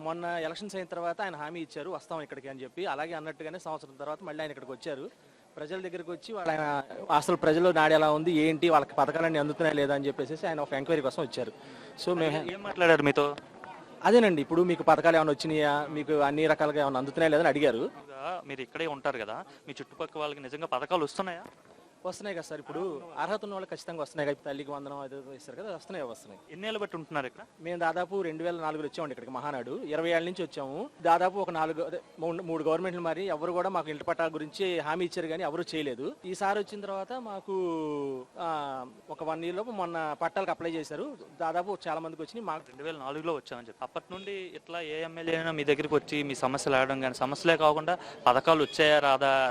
మొన్న ఎలక్షన్స్ అయిన తర్వాత ఆయన హామీ ఇచ్చారు వస్తాం ఇక్కడికి అని చెప్పి. అలాగే అన్నట్టుగానే సంవత్సరం తర్వాత మళ్ళీ ఆయన ఇక్కడికి వచ్చారు. ప్రజల దగ్గరికి వచ్చి ఆయన అసలు ప్రజలు నాడు ఎలా ఉంది ఏంటి, వాళ్ళకి పథకాలన్నీ అందుతున్నాయా లేదా అని చెప్పేసి ఆయన ఒక ఎంక్వైరీ కోసం వచ్చారు. సో మేము ఏం మాట్లాడారు మీతో? అదేనండి, ఇప్పుడు మీకు పథకాలు ఏమైనా వచ్చినాయా, మీకు అన్ని రకాలుగా ఏమైనా అందుతున్నాయా లేదని అడిగారు. మీరు ఇక్కడే ఉంటారు కదా, మీ చుట్టుపక్కల వాళ్ళకి నిజంగా పథకాలు వస్తున్నాయా? వస్తున్నాయి కదా సార్, ఇప్పుడు అర్హత ఉన్న వాళ్ళు ఖచ్చితంగా వస్తున్నాయి కదా. తల్లికి వందనం అది ఇస్తారు కదా, వస్తున్నాయి. ఎన్నేళ్ళు బట్టి ఉంటున్నారు ఇక్కడ? మేము దాదాపు 2004లో వచ్చామండి ఇక్కడికి మహానాడు. 20 ఏళ్ళ నుంచి వచ్చాము. దాదాపు ఒక 3 గవర్నమెంట్లు మరి ఎవరు కూడా మాకు ఇంటి పట్టాల గురించి హామీ ఇచ్చారు కానీ ఎవరు చేయలేదు. ఈసారి వచ్చిన తర్వాత మాకు ఒక 1 year లోపు మొన్న పట్టాలకు అప్లై చేశారు. దాదాపు చాలా మందికి వచ్చినాయి. మాకు 2004లో వచ్చామని చెప్పి అప్పటి నుండి ఇట్లా ఏ ఎమ్మెల్యే అయినా మీ దగ్గరికి వచ్చి మీ సమస్యలు అడగడం కానీ, సమస్యలే కాకుండా పథకాలు వచ్చాయా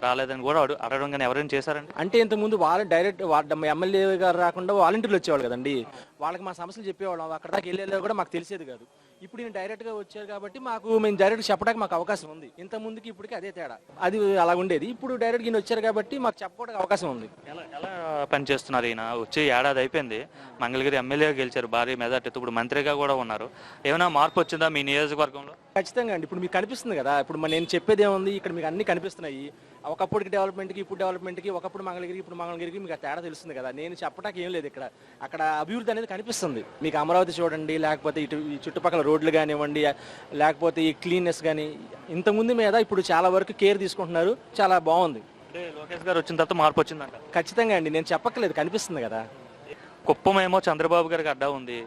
రాలేదని కూడా అడగడం కానీ ఎవరైనా చేశారండి? అంటే ఇంతకుముందు వాళ్ళు డైరెక్ట్ ఎమ్మెల్యే గారు రాకుండా వాలంటీర్లు వచ్చేవాళ్ళు కదండి. వాళ్ళకి మా సమస్యలు చెప్పేవాళ్ళం. అక్కడ దాకా వెళ్ళేది కూడా మాకు తెలిసేది కాదు. ఇప్పుడు నేను డైరెక్ట్గా వచ్చారు కాబట్టి మేము డైరెక్ట్ చెప్పడానికి మాకు అవకాశం ఉంది. ఇంత ముందుకి ఇప్పటికి అదే తేడా, అది అలా ఉండేది. ఇప్పుడు డైరెక్ట్ ఈయన వచ్చారు కాబట్టి మాకు చెప్పుకోవడానికి అవకాశం ఉంది. ఎలా పనిచేస్తున్నారు? ఈయన వచ్చి ఏడాది అయిపోయింది, మంగళగిరి ఎమ్మెల్యేగా గెలిచారు భారీ మెజార్టీ, ఇప్పుడు మంత్రిగా కూడా ఉన్నారు. ఏమైనా మార్పు వచ్చిందా మీ నియోజకవర్గంలో? ఖచ్చితంగా అండి. ఇప్పుడు మీకు కనిపిస్తుంది కదా, ఇప్పుడు నేను చెప్పేది ఏముంది, ఇక్కడ మీకు అన్ని కనిపిస్తున్నాయి. ఒకప్పటికి డెవలప్మెంట్కి ఇప్పుడు డెవలప్మెంట్కి, ఒకప్పుడు మంగళగిరికి ఇప్పుడు మంగళగిరికి మీకు తేడా తెలుస్తుంది కదా. నేను చెప్పడానికి ఏం లేదు. అక్కడ అభివృద్ధి అనేది కనిపిస్తుంది మీకు. అమరావతి చూడండి, లేకపోతే ఇటు ఈ చుట్టుపక్కల రోడ్లు కానివ్వండి, లేకపోతే ఈ క్లీన్నెస్ కానీ, ఇంతకుముందు మీద ఇప్పుడు చాలా వరకు కేర్ తీసుకుంటున్నారు. చాలా బాగుంది. అంటే లోకేష్ గారు వచ్చిన తర్వాత మార్పు వచ్చిందంట? ఖచ్చితంగా అండి, నేను చెప్పక్కలేదు, కనిపిస్తుంది కదా. కుప్పం ఏమో చంద్రబాబు గారికి అడ్డా ఉంది,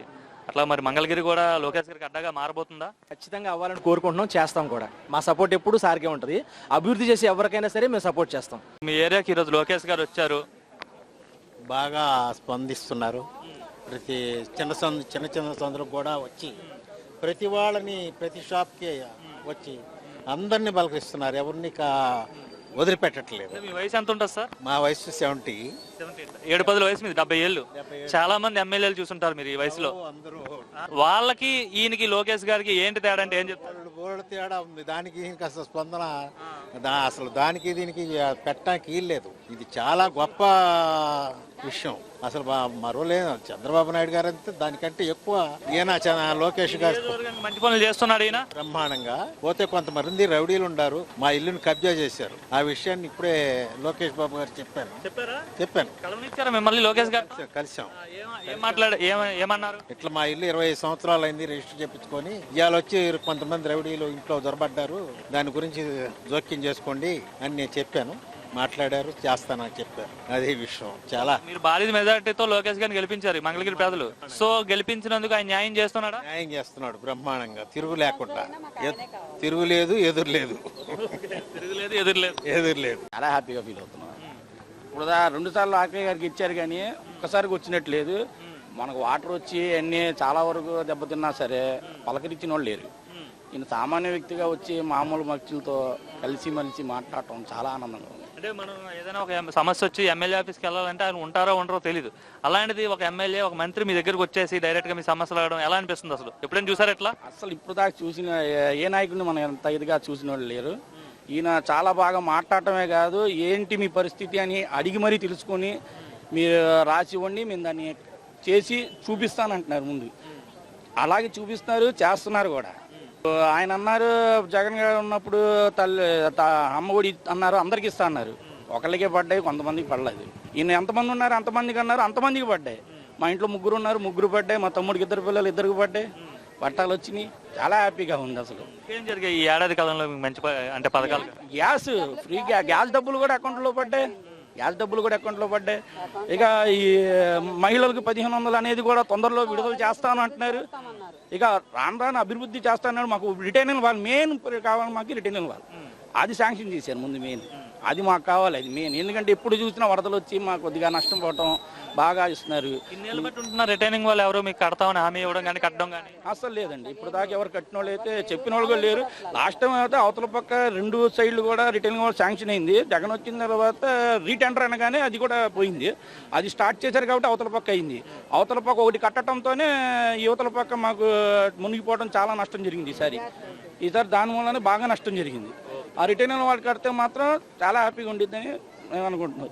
అట్లా మరి మంగళగిరి కూడా లోకేష్ గారికి అడ్డాగా మారబోతుందా? ఖచ్చితంగా అవ్వాలని కోరుకుంటున్నాం, చేస్తాం కూడా. మా సపోర్ట్ ఎప్పుడు సార్కే ఉంటుంది. అభివృద్ధి చేసి ఎవరికైనా సరే మేము సపోర్ట్ చేస్తాం. మీ ఏరియాకి ఈరోజు లోకేష్ గారు వచ్చారు, బాగా స్పందిస్తున్నారు. ప్రతి చిన్న సందులకు కూడా వచ్చి ప్రతి వాళ్ళని ప్రతి షాప్కి వచ్చి అందరినీ పలకరిస్తున్నారు. ఎవరిని వదిలిపెట్టట్లేదు. మీ వయసు ఎంత ఉంటుంది సార్? మా వయసు 70. 7-10 వయసు, మీద 70 ఏళ్ళు. చాలా మంది ఎమ్మెల్యేలు చూసుంటారు మీరు ఈ వయసులో. అందరూ వాళ్ళకి ఈయనకి లోకేష్ గారికి ఏంటి తేడా అంటే ఏం చెప్తారు? బోర్డు తేడా ఉంది. దానికి ఈయనకి అసలు స్పందన అసలు దానికి దీనికి పెట్టడానికి లేదు. ఇది చాలా గొప్ప విషయం. అసలు మరోలేదు, చంద్రబాబు నాయుడు గారు అంతే, దానికంటే ఎక్కువ ఈయన లోకేష్ గారు మంచి పనులు చేస్తున్నాడు. ఈయన బ్రహ్మాండంగా. పోతే కొంతమంది రౌడీలు ఉన్నారు, మా ఇల్లుని కబ్జా చేశారు. ఆ విషయాన్ని ఇప్పుడే లోకేష్ బాబు గారు చెప్పాను. మిమ్మల్ని లోకేష్ గారు కలిసాం. ఏమన్నారు? ఇట్లా మా ఇల్లు 25 సంవత్సరాలు అయింది రిజిస్టర్ చేయించుకొని, ఇవాళ వచ్చి కొంతమంది రౌడీలు ఇంట్లో దొరబడ్డారు, దాని గురించి జోక్యం చేసుకోండి అని నేను చెప్పాను. మాట్లాడారు, చేస్తానని చెప్పారు. అదే విషయం. చాలా మీరు భారీ మెజార్టీతో లోకేష్ గారిని గెలిపించారు మంగళగిరి ప్రజలు. సో గెలిపించినందుకు ఆయన న్యాయం చేస్తున్నాడా? న్యాయం చేస్తున్నాడు బ్రహ్మాండంగా, తిరుగు లేకుండా. తిరుగులేదు, ఎదురులేదు. చాలా హ్యాపీగా ఫీల్ అవుతున్నాం. ఇప్పుడు 2 సార్లు ఆకయ్య గారికి ఇచ్చారు కానీ ఒక్కసారికి వచ్చినట్లేదు. మనకు వాటర్ వచ్చి అన్నీ చాలా వరకు దెబ్బతిన్నా సరే పలకరించిన వాళ్ళు లేరు. ఈయన సామాన్య వ్యక్తిగా వచ్చి మామూలు మనుషులతో కలిసి మాట్లాడటం చాలా ఆనందంగా ఉంది. అంటే మనం ఏదైనా ఒక సమస్య వచ్చి ఎమ్మెల్యే ఆఫీస్కి వెళ్ళాలంటే ఆయన ఉంటారో ఉండరో తెలియదు. అలాంటిది ఒక ఎమ్మెల్యే, ఒక మంత్రి మీ దగ్గరకు వచ్చేసి డైరెక్ట్గా మీ సమస్యలు అడగడం ఎలా అనిపిస్తుంది? అసలు ఎప్పుడైనా చూసారు ఎట్లా? అసలు ఇప్పుడు దాకా చూసిన ఏ నాయకుడిని మనం ఎంత ఇదిగా చూసిన వాళ్ళు లేరు. ఈయన చాలా బాగా మాట్లాడటమే కాదు, ఏంటి మీ పరిస్థితి అని అడిగి మరీ తెలుసుకొని మీరు రాసి ఇవ్వండి, మేము దాన్ని చేసి చూపిస్తానంటున్నారు. ముందు అలాగే చూపిస్తున్నారు, చేస్తున్నారు కూడా. ఆయన అన్నారు జగన్ గారు ఉన్నప్పుడు అమ్మఒడి అన్నారు, అందరికి ఇస్తా అన్నారు. ఒకళ్ళకే పడ్డాయి, కొంతమందికి పడలేదు. ఈయన ఎంతమంది ఉన్నారు అంతమందికి అన్నారు, అంతమందికి పడ్డాయి. మా ఇంట్లో 3 ఉన్నారు, 3 పడ్డాయి. మా తమ్ముడికి 2 పిల్లలు, 2కి పడ్డాయి. పట్టాలు వచ్చినాయి. చాలా హ్యాపీగా ఉంది. అసలు ఏం జరిగాయి ఈ ఏడాది కాలంలో మంచి అంటే పథకాలు? గ్యాస్ ఫ్రీ, గ్యాస్ డబ్బులు కూడా అకౌంట్లో పడ్డాయి. ఇక ఈ మహిళలకు 1500 అనేది కూడా తొందరలో విడుదల చేస్తాను అంటున్నారు. ఇక రాను అభివృద్ధి చేస్తాను. మాకు రిటైనింగ్ వాళ్ళు మెయిన్ కావాలి, మాకు రిటైనింగ్ వాళ్ళు అది శాంక్షన్ చేశారు ముందు. మెయిన్ అది మాకు కావాలి, అది మెయిన్. ఎందుకంటే ఎప్పుడు చూసినా వరదలు వచ్చి మాకు కొద్దిగా నష్టం పోవటం బాగా ఇస్తున్నారు. ఇన్నేళ్ళు బట్టి ఉంటున్నారు రిటైనింగ్ వాళ్ళు ఎవరు మీకు కడతామని హామీ ఇవ్వడం కానీ కట్టడం కానీ అసలు లేదండి. ఇప్పుడు దాకా ఎవరు కట్టిన వాళ్ళు అయితే చెప్పిన వాళ్ళు కూడా లేరు. లాస్ట్ టైం అయితే అవతల పక్క 2 సైడ్లు కూడా రిటైనింగ్ వాళ్ళు శాంక్షన్ అయింది. జగన్ వచ్చిన తర్వాత రీటెండర్ అనగానే అది కూడా పోయింది. అది స్టార్ట్ చేశారు కాబట్టి అవతల పక్క అయింది. అవతల పక్క ఒకటి కట్టడంతోనే యువతల పక్క మాకు మునిగిపోవడం చాలా నష్టం జరిగింది ఈసారి దాని వల్లనే బాగా నష్టం జరిగింది. ఆ రిటైనింగ్ వాళ్ళు కడితే మాత్రం చాలా హ్యాపీగా ఉండిద్దని మేము అనుకుంటున్నాం.